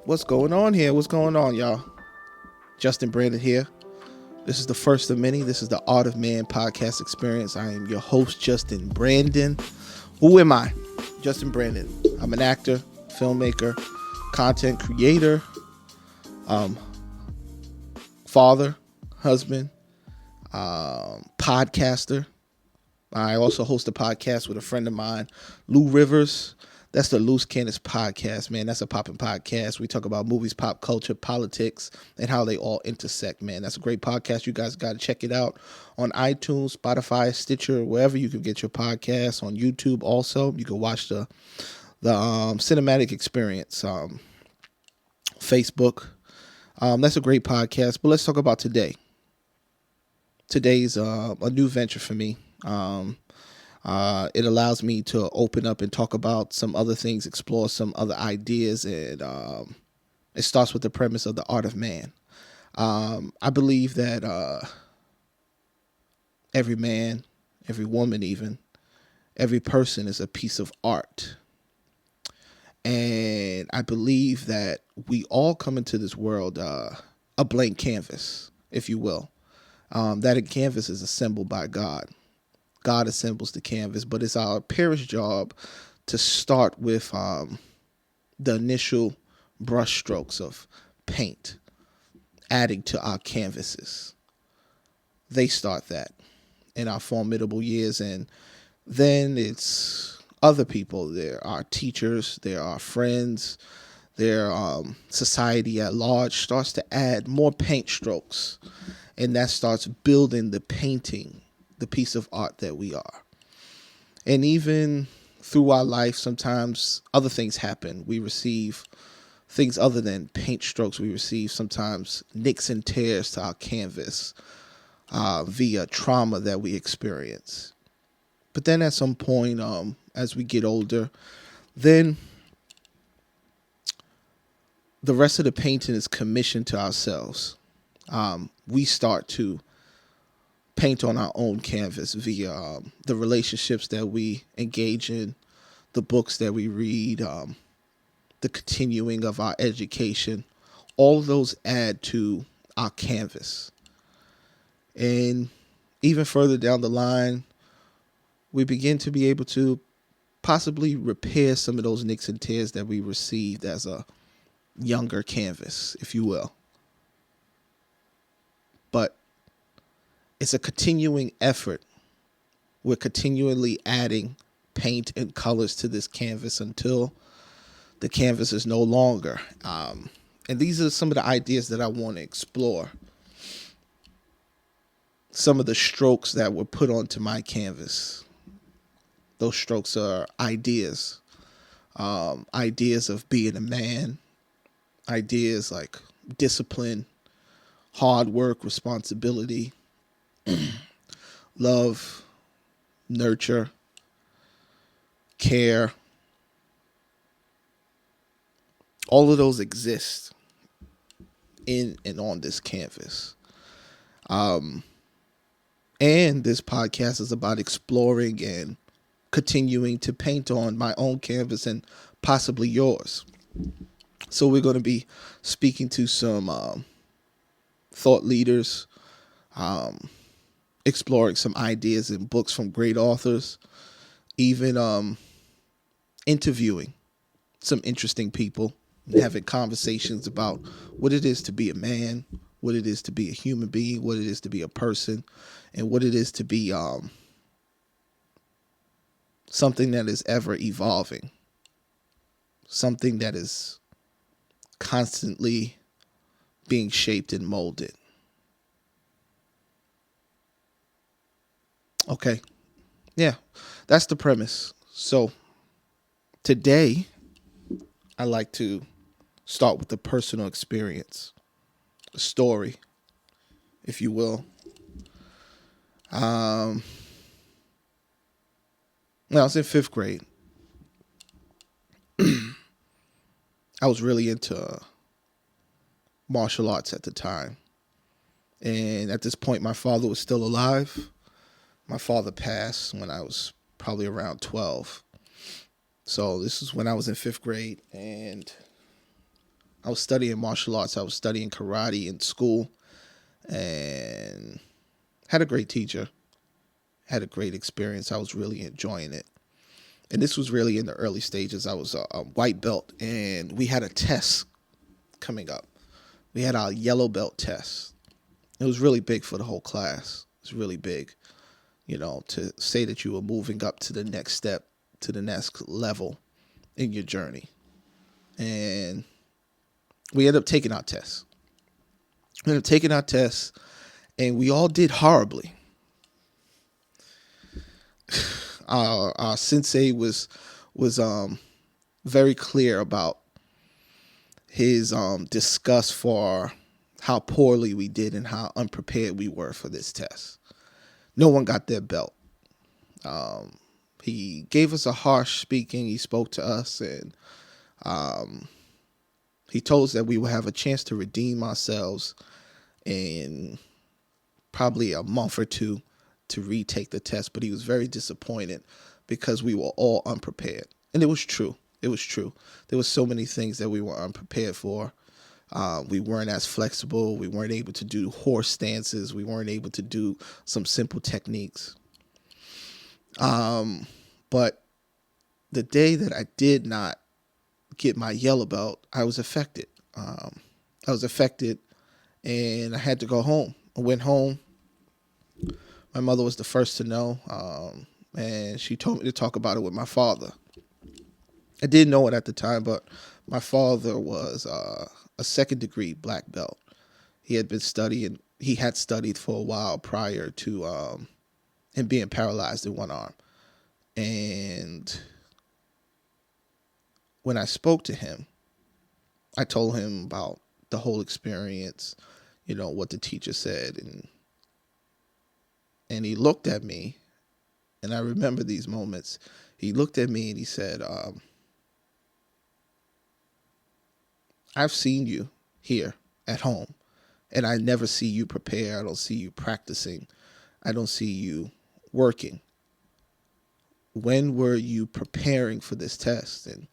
What's going on here? What's going on, y'all? Justin Brandon here. This is the first of many. This is the Art of Man podcast experience. I am your host, Justin Brandon. Who am I? Justin Brandon. I'm an actor, filmmaker, content creator, father, husband, podcaster. I also host a podcast with a friend of mine, Lou Rivers. That's the Loose Cannons podcast, man. That's a poppin' podcast. We talk about movies, pop culture, politics, and how they all intersect, man. That's a great podcast. You guys got to check it out on iTunes, Spotify, Stitcher, wherever you can get your podcasts. On YouTube also. You can watch the cinematic experience, Facebook. That's a great podcast. But let's talk about today. Today's a new venture for me. It allows me to open up and talk about some other things, explore some other ideas, and it starts with the premise of the art of man. I believe that every man, every woman, even every person is a piece of art. And I believe that we all come into this world a blank canvas, if you will. That a canvas is assembled by God. God assembles the canvas, but it's our parents' job to start with the initial brush strokes of paint, adding to our canvases. They start that in our formidable years, and then it's other people. There are teachers, there are friends, there society at large starts to add more paint strokes, and that starts building the painting, the piece of art that we are. And even through our life, sometimes other things happen. We receive things other than paint strokes. We receive sometimes nicks and tears to our canvas via trauma that we experience. But then at some point, as we get older, then the rest of the painting is commissioned to ourselves. We start to paint on our own canvas via the relationships that we engage in, the books that we read, the continuing of our education. All of those add to our canvas. And even further down the line, we begin to be able to possibly repair some of those nicks and tears that we received as a younger canvas, if you will. But it's a continuing effort. We're continually adding paint and colors to this canvas until the canvas is no longer. And these are some of the ideas that I want to explore. Some of the strokes that were put onto my canvas. Those strokes are ideas. Ideas of being a man. Ideas like discipline, hard work, responsibility, love, nurture, care. All of those exist in and on this canvas. And this podcast is about exploring and continuing to paint on my own canvas and possibly yours. So we're going to be speaking to some thought leaders, exploring some ideas and books from great authors, even interviewing some interesting people, and having conversations about what it is to be a man, what it is to be a human being, what it is to be a person, and what it is to be something that is ever evolving, something that is constantly being shaped and molded. Okay. Yeah, that's the premise. So today, I like to start with the personal experience, a story, if you will. When I was in fifth grade, I was really into martial arts at the time. And at this point, my father was still alive. My father passed when I was probably around 12. So this is when I was in fifth grade, and was studying martial arts. I was studying karate in school, and had a great teacher. Had a great experience. I was really enjoying it. And this was really in the early stages. I was a white belt, and we had a test coming up. We had our yellow belt test. It was really big for the whole class. It was really big, to say that you were moving up to the next step, to the next level in your journey. And we ended up taking our tests. And we all did horribly. Our sensei was very clear about his disgust for how poorly we did and how unprepared we were for this test. No one got their belt. He gave us a harsh speaking. He spoke to us, and he told us that we would have a chance to redeem ourselves in probably a month or two to retake the test. But he was very disappointed because we were all unprepared. And it was true. There were so many things that we were unprepared for. We weren't as flexible. We weren't able to do horse stances. We weren't able to do some simple techniques. But the day that I did not get my yellow belt, I was affected. And I had to go home. I went home. My mother was the first to know, and she told me to talk about it with my father. I didn't know it at the time, but my father was a second-degree black belt. He had studied for a while prior to him being paralyzed in one arm. And when I spoke to him, I told him about the whole experience, what the teacher said, and he looked at me, and I remember these moments. He looked at me and he said, I've seen you here at home, and I never see you prepare. I don't see you practicing. I don't see you working. When were you preparing for this test? And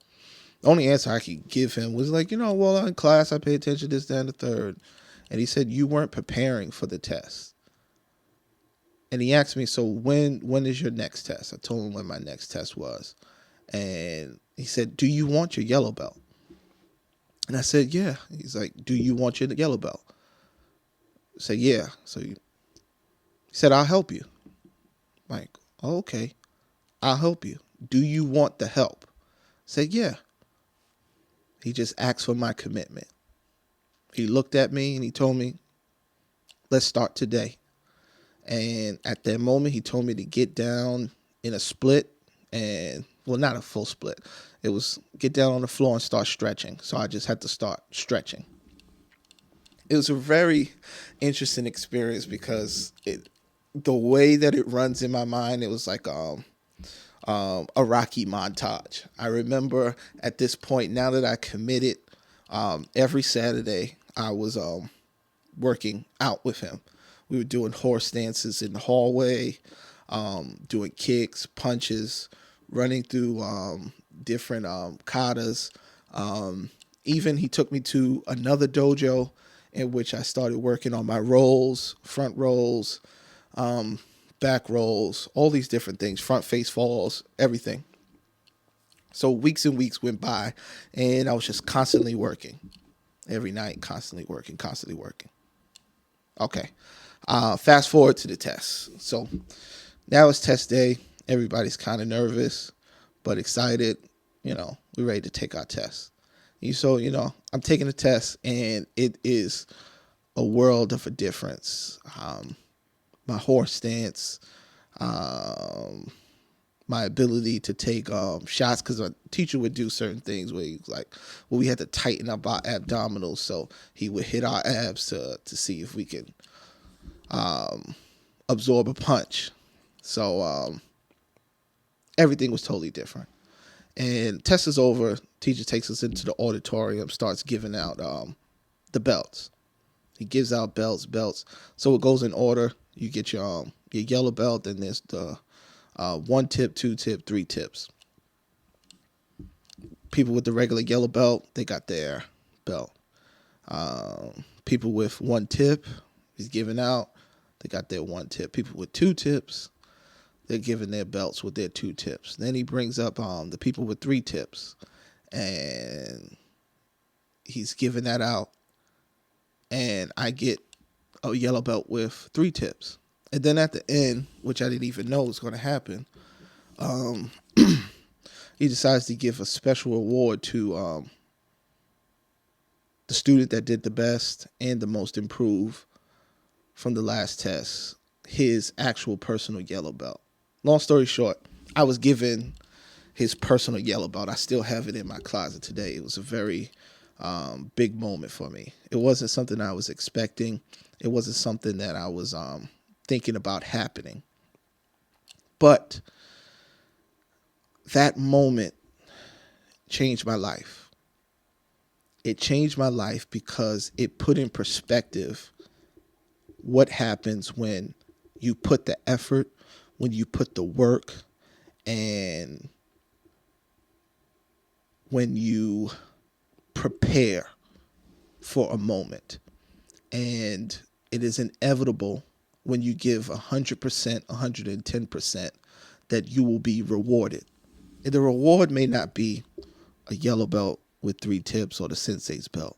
the only answer I could give him was like, well, in class, I pay attention to this, that, and the third. And he said, you weren't preparing for the test. And he asked me, so when is your next test? I told him when my next test was. And he said, do you want your yellow belt? And I said, yeah. He's like, do you want your yellow belt? I said, yeah. So he said, I'll help you. I'm like, oh, okay, I'll help you. Do you want the help? I said, yeah. He just asked for my commitment. He looked at me and he told me, let's start today. And at that moment, he told me to get down in a split and, well, not a full split. It was get down on the floor and start stretching. So I just had to start stretching. It was a very interesting experience because the way that it runs in my mind, it was like a Rocky montage. I remember at this point, now that I committed, every Saturday I was working out with him. We were doing horse dances in the hallway, doing kicks, punches, running through different katas. Even he took me to another dojo in which I started working on my rolls, front rolls, back rolls, all these different things, front face falls, everything. So weeks and weeks went by, and I was just constantly working. Every night, constantly working. Okay. Fast forward to the test. So now it's test day. Everybody's kind of nervous, but excited. We're ready to take our test. So, I'm taking the test, and it is a world of a difference. My horse stance, my ability to take shots, because a teacher would do certain things where he was like, well, we had to tighten up our abdominals, so he would hit our abs to see if we could absorb a punch. So everything was totally different. And test is over. Teacher takes us into the auditorium, starts giving out the belts. He gives out belts. So it goes in order. You get your yellow belt, and there's the 1 tip, 2 tip, 3 tips. People with the regular yellow belt, they got their belt. People with one tip, he's giving out. They got their one tip. People with two tips, they're giving their belts with their two tips. Then he brings up the people with three tips, and he's giving that out. And I get a yellow belt with three tips. And then at the end, which I didn't even know was going to happen, he decides to give a special award to the student that did the best and the most improved from the last test, his actual personal yellow belt. Long story short, I was given his personal yellow belt. I still have it in my closet today. It was a very big moment for me. It wasn't something I was expecting. It wasn't something that I was thinking about happening. But that moment changed my life. It changed my life because it put in perspective what happens when you put the effort, when you put the work, and when you prepare for a moment. And it is inevitable when you give 100%, 110%, that you will be rewarded. And the reward may not be a yellow belt with three tips or the sensei's belt.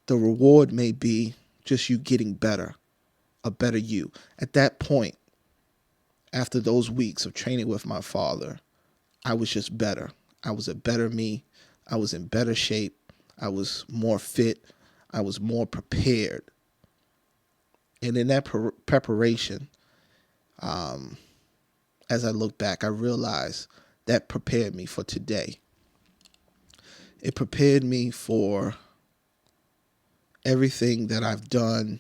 The reward may be just you getting better, a better you. At that point, after those weeks of training with my father, I was just better. I was a better me. I was in better shape. I was more fit. I was more prepared. And in that preparation, as I look back, I realized that prepared me for today. It prepared me for everything that I've done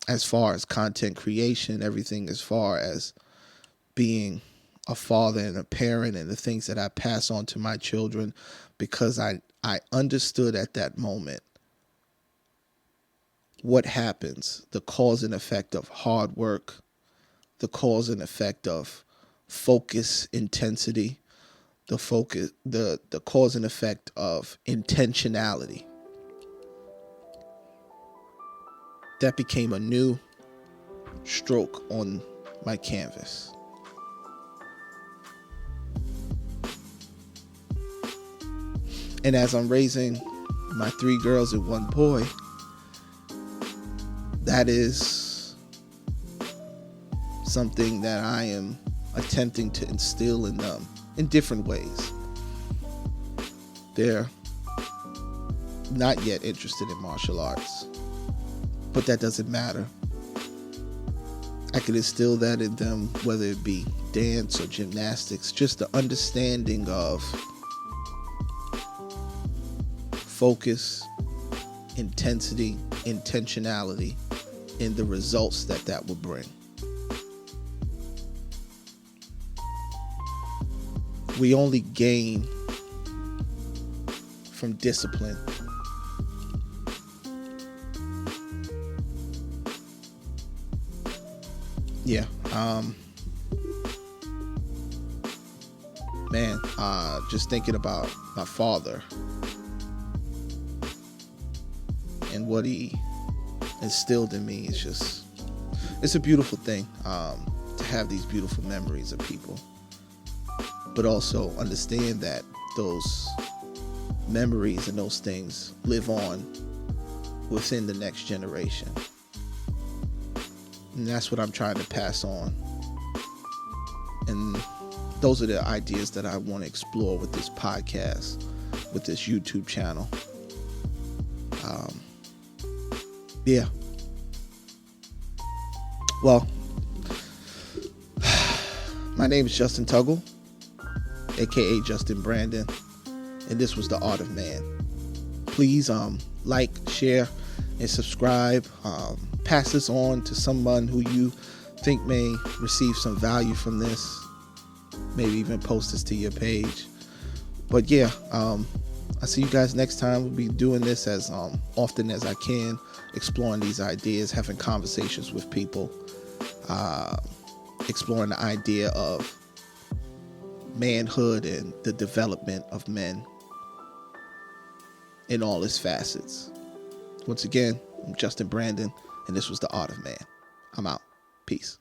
as far as content creation, everything as far as being a father and a parent, and the things that I pass on to my children, because I understood at that moment what happens, the cause and effect of hard work, the cause and effect of focus, intensity, the cause and effect of intentionality. That became a new stroke on my canvas. And as I'm raising my three girls and one boy, that is something that I am attempting to instill in them in different ways. They're not yet interested in martial arts, but that doesn't matter. I can instill that in them, whether it be dance or gymnastics, just the understanding of focus, intensity, intentionality, and the results that will bring. We only gain from discipline. Yeah. Just thinking about my father and what he instilled in me, it's a beautiful thing to have these beautiful memories of people, but also understand that those memories and those things live on within the next generation. And that's what I'm trying to pass on. And those are the ideas that I want to explore with this podcast, with this YouTube channel. Yeah. Well, my name is Justin Tuggle, aka Justin Brandon, and this was The Art of Man. Please like, share, and subscribe. Pass this on to someone who you think may receive some value from this. Maybe even post this to your page. But yeah, I'll see you guys next time. We'll be doing this as often as I can, exploring these ideas, having conversations with people, exploring the idea of manhood and the development of men. in all its facets. Once again, I'm Justin Brandon, and this was The Art of Man. I'm out. Peace.